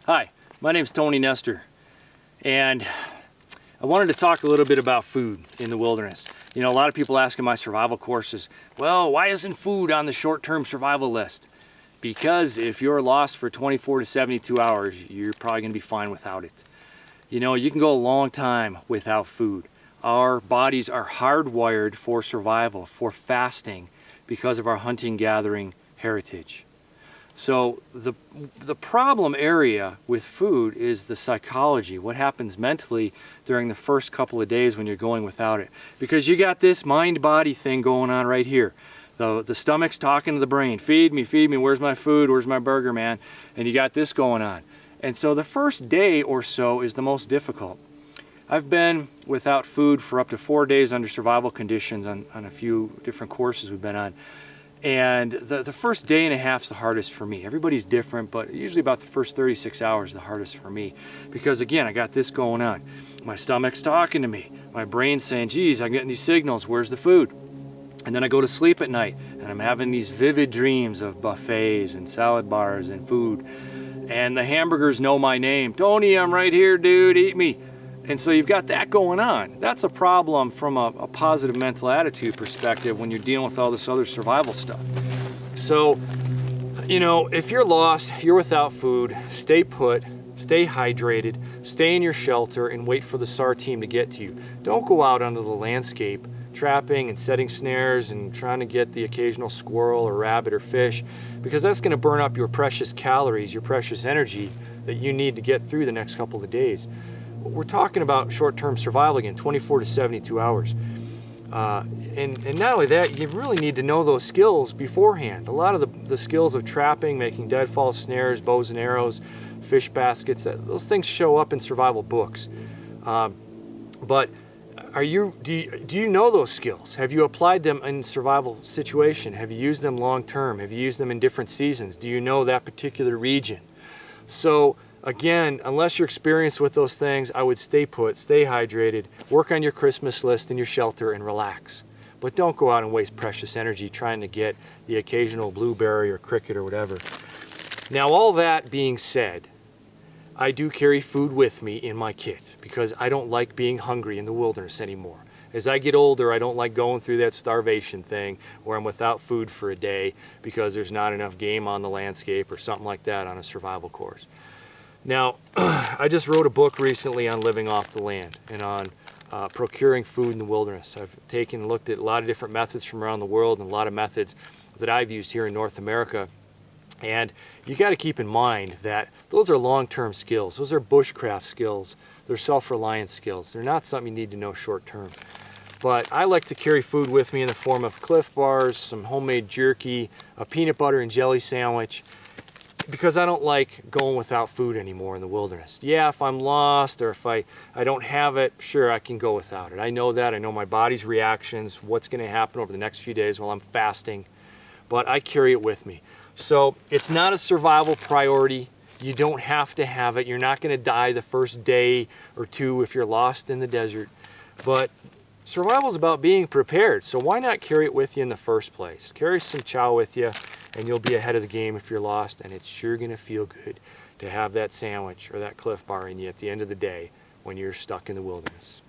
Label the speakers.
Speaker 1: Hi, my name's Tony Nestor, and I wanted to talk a little bit about food in the wilderness. You know, a lot of people ask in my survival courses, well, why isn't food on the short-term survival list? Because if you're lost for 24 to 72 hours, you're probably going to be fine without it. You know, you can go a long time without food. Our bodies are hardwired for survival, for fasting, because of our hunting-gathering heritage. So the problem area with food is the psychology, what happens mentally during the first couple of days when you're going without it. Because you got this mind-body thing going on right here. The stomach's talking to the brain, feed me, where's my food, where's my burger, man? And you got this going on. And so the first day or so is the most difficult. I've been without food for up to 4 days under survival conditions on a few different courses we've been on. And the first day and a half is the hardest for me. Everybody's different, but usually about the first 36 hours is the hardest for me. Because again, I got this going on. My stomach's talking to me. My brain's saying, geez, I'm getting these signals, where's the food? And then I go to sleep at night, and I'm having these vivid dreams of buffets and salad bars and food. And the hamburgers know my name. Tony, I'm right here, dude, eat me. And so you've got that going on. That's a problem from a positive mental attitude perspective when you're dealing with all this other survival stuff. So, you know, if you're lost, you're without food, stay put, stay hydrated, stay in your shelter and wait for the SAR team to get to you. Don't go out onto the landscape trapping and setting snares and trying to get the occasional squirrel or rabbit or fish, because that's going to burn up your precious calories, your precious energy that you need to get through the next couple of days. We're talking about short-term survival again, 24 to 72 hours. And not only that, you really need to know those skills beforehand. A lot of the skills of trapping, making deadfall snares, bows and arrows, fish baskets, those things show up in survival books. But do you know those skills? Have you applied them in survival situation? Have you used them long-term? Have you used them in different seasons? Do you know that particular region? So again, unless you're experienced with those things, I would stay put, stay hydrated, work on your Christmas list in your shelter, and relax. But don't go out and waste precious energy trying to get the occasional blueberry or cricket or whatever. Now, all that being said, I do carry food with me in my kit because I don't like being hungry in the wilderness anymore. As I get older, I don't like going through that starvation thing where I'm without food for a day because there's not enough game on the landscape or something like that on a survival course. Now, I just wrote a book recently on living off the land and on procuring food in the wilderness. I've taken and looked at a lot of different methods from around the world and a lot of methods that I've used here in North America. And you got to keep in mind that those are long-term skills. Those are bushcraft skills. They're self-reliance skills. They're not something you need to know short-term. But I like to carry food with me in the form of Clif Bars, some homemade jerky, a peanut butter and jelly sandwich, because I don't like going without food anymore in the wilderness. Yeah, if I'm lost or if I don't have it, sure, I can go without it. I know that. I know my body's reactions, what's going to happen over the next few days while I'm fasting, but I carry it with me. So it's not a survival priority. You don't have to have it. You're not going to die the first day or two if you're lost in the desert. But survival is about being prepared. So why not carry it with you in the first place? Carry some chow with you and you'll be ahead of the game if you're lost. And it's sure going to feel good to have that sandwich or that Clif Bar in you at the end of the day when you're stuck in the wilderness.